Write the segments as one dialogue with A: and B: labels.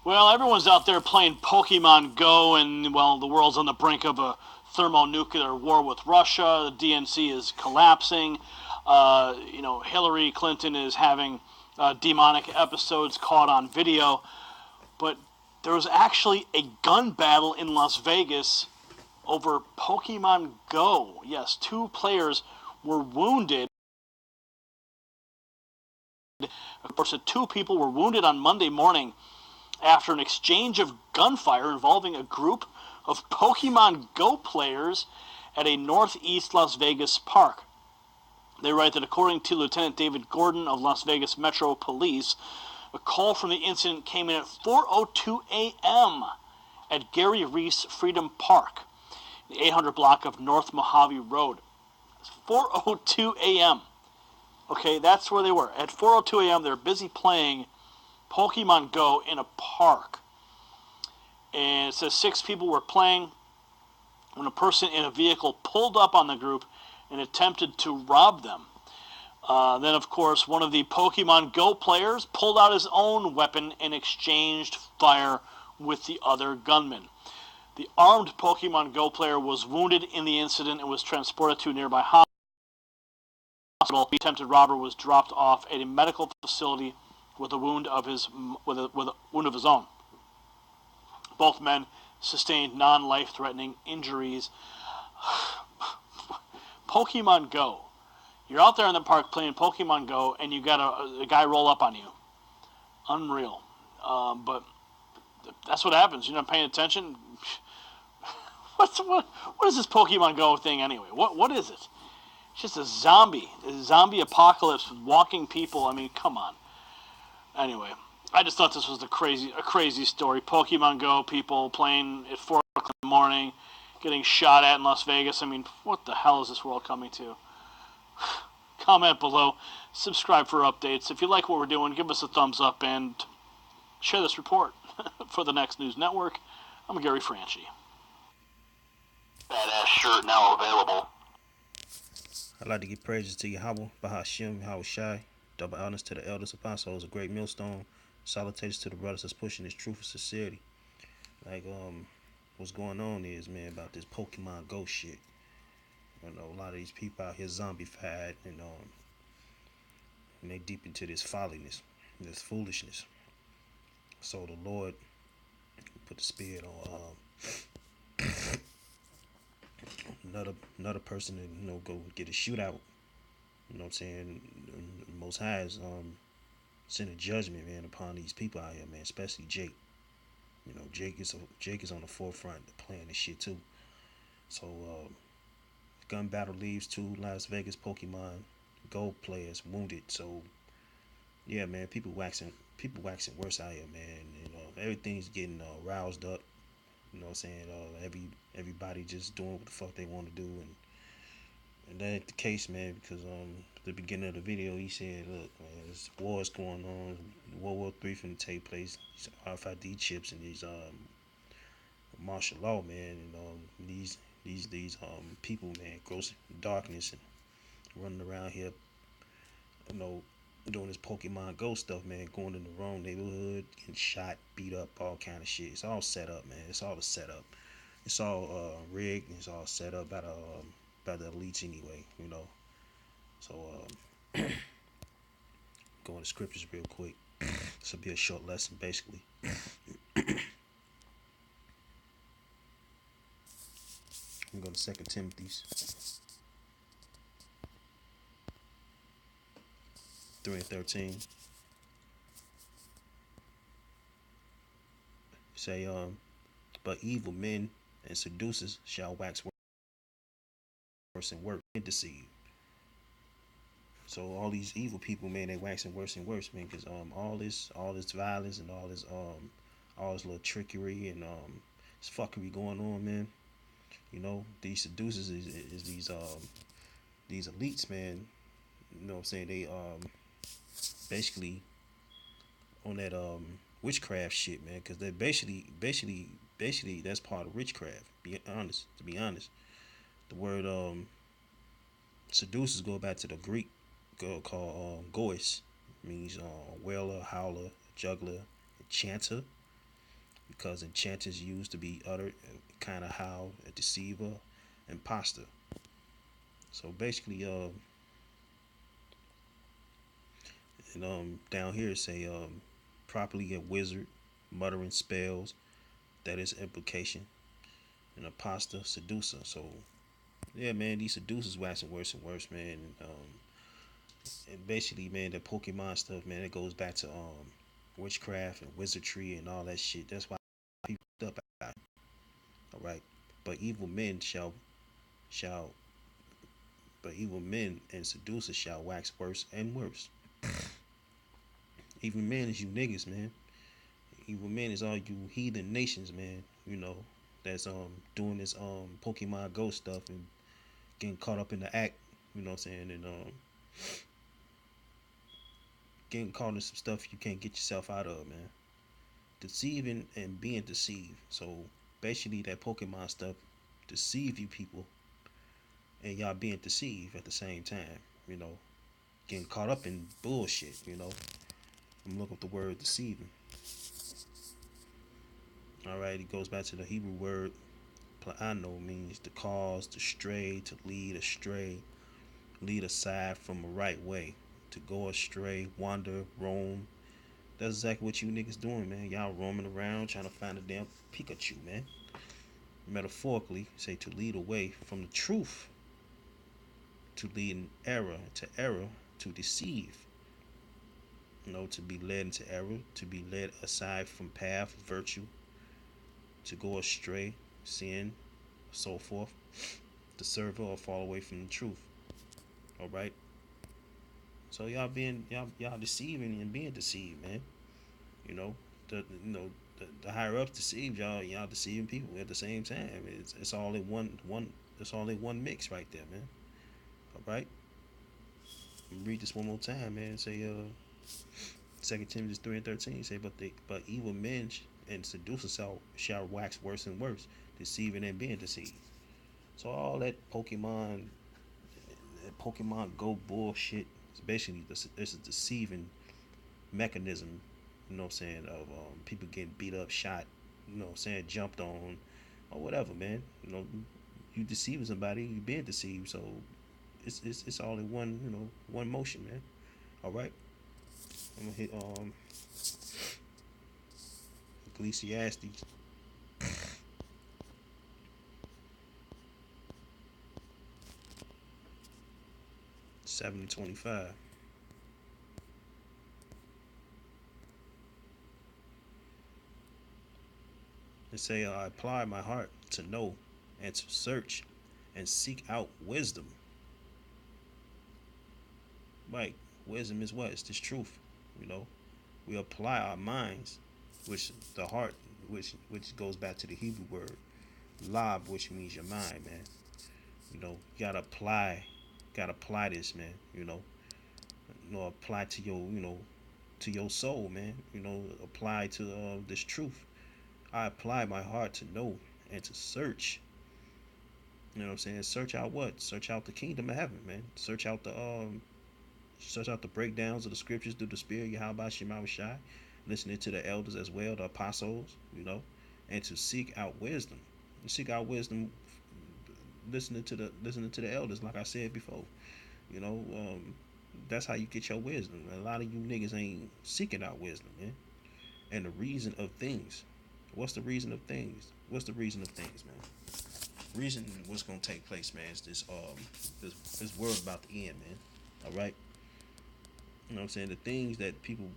A: Well, everyone's out there playing Pokemon Go, and, well, the world's on the brink of a thermonuclear war with Russia. The DNC is collapsing. Hillary Clinton is having demonic episodes caught on video. But there was actually a gun battle in Las Vegas over Pokemon Go. Yes, two players were wounded. Of course, the two people were wounded on Monday morning after an exchange of gunfire involving a group of Pokemon Go players at a northeast Las Vegas park. They write that according to Lieutenant David Gordon of Las Vegas Metro Police, a call from the incident came in at 4:02 a.m. at Gary Reese Freedom Park, the 800 block of North Mojave Road. It's 4:02 a.m. Okay, that's where they were. At 4:02 a.m., they're busy playing Pokemon Go in a park. And it says 6 people were playing when a person in a vehicle pulled up on the group and attempted to rob them. Then, of course, one of the Pokemon Go players pulled out his own weapon and exchanged fire with the other gunman. The armed Pokemon Go player was wounded in the incident and was transported to a nearby hospital. The attempted robber was dropped off at a medical facility with a wound of his own. Both men sustained non-life-threatening injuries. Pokemon Go. You're out there in the park playing Pokemon Go, and you got a guy roll up on you. Unreal. But that's what happens. You're not paying attention. What is this Pokemon Go thing anyway? What is it? It's just a zombie apocalypse with walking people. I mean, come on. Anyway, I just thought this was a crazy story. Pokemon Go people playing at 4 o'clock in the morning, getting shot at in Las Vegas. I mean, what the hell is this world coming to? Comment below, subscribe for updates. If you like what we're doing, give us a thumbs up and share this report. For the Next News Network, I'm Gary Franchi. Badass shirt now available.
B: I'd like to give praises to Yahweh, Bahashim, Yahweh Shai, double honors to the elders, apostles, a great millstone, salutations to the brothers that's pushing this truth and sincerity. Like, what's going on is, man, about this Pokemon Go shit. You know, a lot of these people out here zombified, and they deep into this folliness, this foolishness. So the Lord put the spirit on another person to go get a shootout. You know what I'm saying? The Most High is send a judgment, man, upon these people out here, man, especially Jake. You know, Jake is on the forefront of playing this shit too. So gun battle leaves 2 Las Vegas Pokemon Go players wounded. So yeah, man, people waxing worse out here, man. You know, everything's getting roused up. You know what I'm saying? Everybody just doing what the fuck they want to do, and that ain't the case, man. Because at the beginning of the video, he said, "Look, man, there's wars going on. World War III finna take place. These RFID chips and these martial law, man, and these people, man, gross darkness and running around here, you know, doing this Pokemon Go stuff, man, going in the wrong neighborhood, getting shot, beat up, all kind of shit. It's all set up, man. It's all a setup. It's all rigged. It's all set up by the elites anyway, you know. So going to scriptures real quick. This will be a short lesson, basically. I'm going to 2 Timothy's 3:13. Say, but evil men and seducers shall wax worse and worse and deceive. So all these evil people, man, they waxing worse and worse, man, because all this violence and all this little trickery and this fuckery going on, man. You know, these seducers is these elites, man. You know what I'm saying? They basically on that witchcraft shit, man, because they basically that's part of witchcraft. To be honest, the word seducers go back to the Greek girl called gois. means wailer, howler, juggler, enchanter, because enchanters used to be uttered, kind of how a deceiver, imposter. So basically, and down here say properly a wizard, muttering spells. That is implication. An imposter, seducer. So yeah, man, these seducers waxing worse and worse, man. And basically, man, the Pokemon stuff, man, it goes back to witchcraft and wizardry and all that shit. That's why people up out. All right, but evil men shall but evil men and seducers shall wax worse and worse. Evil men is you niggas, man. Evil men is all you heathen nations, man. You know, that's doing this Pokemon Go stuff and getting caught up in the act. You know what I'm saying? And getting caught in some stuff you can't get yourself out of, man. Deceiving and being deceived. So basically, that Pokemon stuff deceive you people, and y'all being deceived at the same time. You know, getting caught up in bullshit. You know, I'm looking up the word deceiving. All right, it goes back to the Hebrew word plano, means to cause, to stray, to lead astray, lead aside from the right way, to go astray, wander, roam. That's exactly what you niggas doing, man. Y'all roaming around trying to find a damn Pikachu, man. Metaphorically, say to lead away from the truth, to lead in error, to error, to deceive. You know, to be led into error, to be led aside from path, virtue, to go astray, sin, so forth, to serve or fall away from the truth. All right. So y'all deceiving and being deceived, man. You know, the higher ups deceive y'all, y'all deceiving people at the same time. It's all in one. It's all in one mix right there, man. All right. Read this one more time, man. Say 2 Timothy 3:13 say, but evil men and seducers shall wax worse and worse, deceiving and being deceived. So all that Pokemon Go bullshit is basically this is deceiving mechanism. You know what I'm saying, of people getting beat up, shot. You know what I'm saying, jumped on, or whatever, man. You know, you deceiving somebody, you being deceived. So it's all in one, one motion, man. All right. I'm gonna hit Ecclesiastes 7:25. It say, I apply my heart to know and to search and seek out wisdom. Like, wisdom is what? It's this truth. You know, we apply our minds, which the heart, which goes back to the Hebrew word lob, which means your mind, man. You know, you gotta apply this, man. Apply to your, to your soul, man. Apply to this truth. I apply my heart to know and to search. You know what I'm saying? Search out what? Search out the kingdom of heaven, man. Search out the breakdowns of the scriptures through the spirit, Yahweh Shema Shai, listening to the elders as well, the apostles, and to seek out wisdom. Seek out wisdom, listening to the elders, like I said before. You know, that's how you get your wisdom. A lot of you niggas ain't seeking out wisdom, man. And the reason of things. What's the reason of things? What's the reason of things, man? Reason what's gonna take place, man, is this world about to end, man. All right. You know what I'm saying? The things that people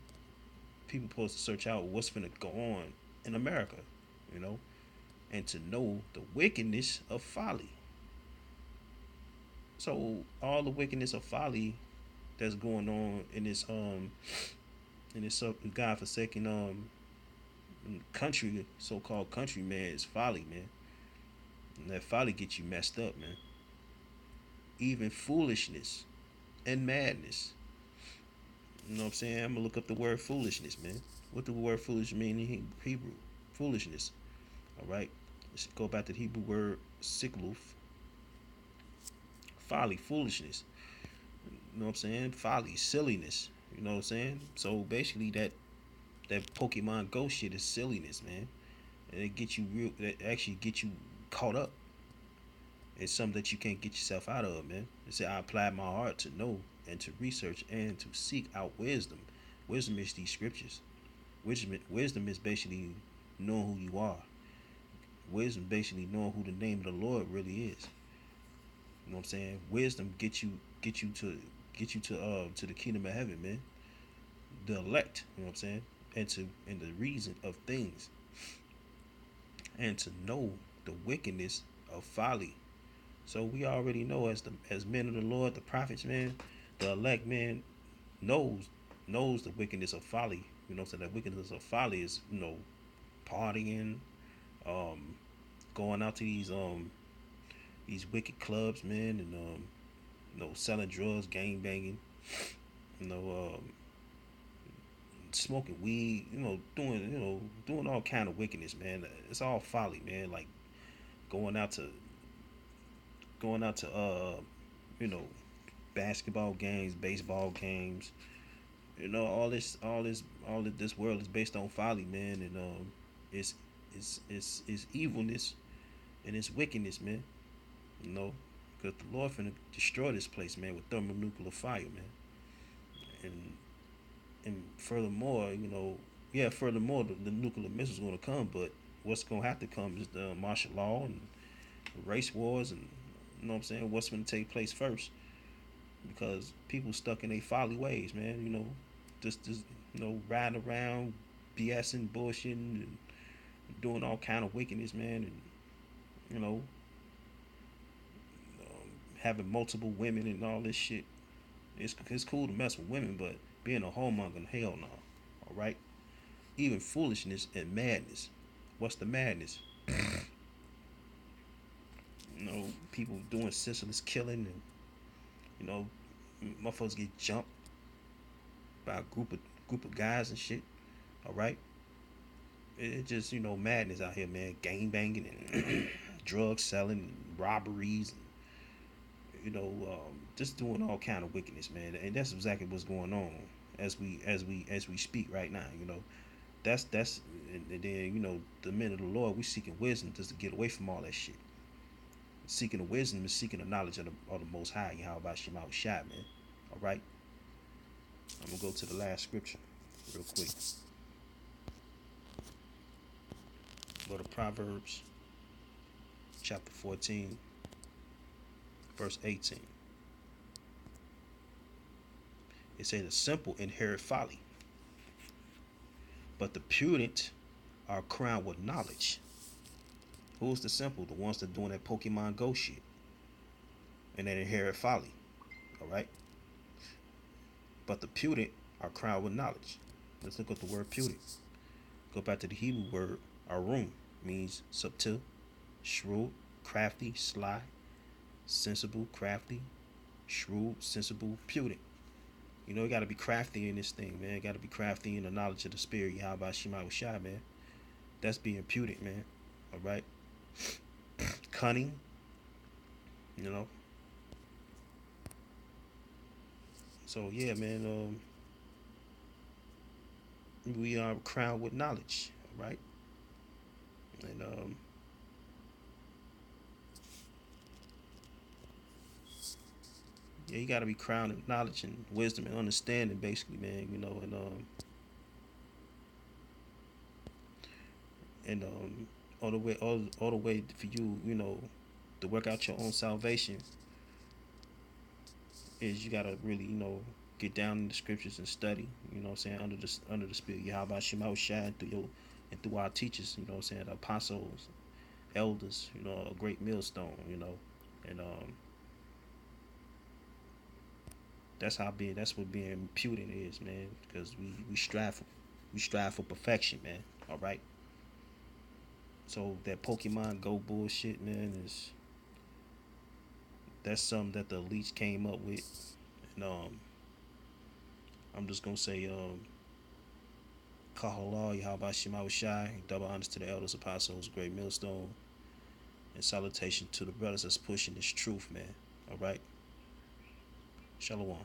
B: supposed to search out what's gonna go on in America, you know, and to know the wickedness of folly. So all the wickedness of folly that's going on in this godforsaken country, so-called country, man, is folly, man. And that folly gets you messed up, man. Even foolishness and madness. You know what I'm saying? I'm gonna look up the word foolishness, man. What the word foolish mean in Hebrew? Foolishness. All right. Let's go back to the Hebrew word sikluf. Folly, foolishness. You know what I'm saying? Folly, silliness. You know what I'm saying? So basically, that Pokemon Go shit is silliness, man. And it get you real. That actually get you caught up. It's something that you can't get yourself out of, man. It said, I applied my heart to know and to research and to seek out wisdom. Wisdom is these scriptures. Wisdom is basically knowing who you are. Wisdom basically knowing who the name of the Lord really is. You know what I'm saying? Wisdom get you to the kingdom of heaven, man. The elect, you know what I'm saying? And the reason of things. And to know the wickedness of folly. So we already know as men of the Lord, the prophets, man, the elect man knows knows the wickedness of folly. You know, so that wickedness of folly is, partying, um, going out to these wicked clubs, man, and selling drugs, gang banging, you know, smoking weed, doing all kind of wickedness, man. It's all folly, man. Like going out to going out to you know, basketball games, baseball games. All this world is based on folly, man, and it's it's evilness and it's wickedness, man. You know, because the Lord finna destroy this place, man, with thermonuclear fire, man. And furthermore, the nuclear missiles gonna come, but what's gonna have to come is the martial law and race wars, and you know what I'm saying. What's gonna take place first? Because people stuck in their folly ways, man. Just riding around, BSing, bullshitting, and doing all kind of wickedness, man, and you know, having multiple women and all this shit. It's cool to mess with women, but being a whoremonger, hell no. All right. Even foolishness and madness. What's the madness? People doing senseless killing, and you know, motherfuckers get jumped by a group of guys and shit. All right. It's just madness out here, man. Gang banging and drug selling, robberies, just doing all kind of wickedness, man. And that's exactly what's going on as we speak right now. That's and then the men of the Lord, we seeking wisdom just to get away from all that shit. Seeking the wisdom is seeking the knowledge of the Most High. How about Shema Shai, man? All right. I'm gonna go to the last scripture real quick. Go to Proverbs chapter 14, verse 18. It says, "The simple inherit folly, but the prudent are crowned with knowledge." Who's the simple? The ones that doing that Pokemon Go shit, and they inherit folly. All right. But the prudent are crowned with knowledge. Let's look at the word prudent. Go back to the Hebrew word arum, means subtle, shrewd, crafty, sly, sensible, crafty, shrewd, sensible, prudent. You got to be crafty in this thing, man. You got to be crafty in the knowledge of the spirit. How about Shema Shai, man? That's being prudent, man. All right. Cunning, you know. So yeah, man. We are crowned with knowledge, right? And yeah, you got to be crowned with knowledge and wisdom and understanding, basically, man. And all the way for you, to work out your own salvation is you gotta really, get down in the scriptures and study. You know what I'm saying, under the spirit. Yahweh Shema Shai and through our teachers. You know what I'm saying, the apostles, elders. A great millstone. And that's what being imputed is, man. Because we strive for perfection, man. All right. So that Pokemon Go bullshit, man, that's something that the elites came up with, and I'm just gonna say, Kahala, Yahweh Shema Shai, double honors to the elders, apostles, great millstone, and salutation to the brothers that's pushing this truth, man. All right, Shalom.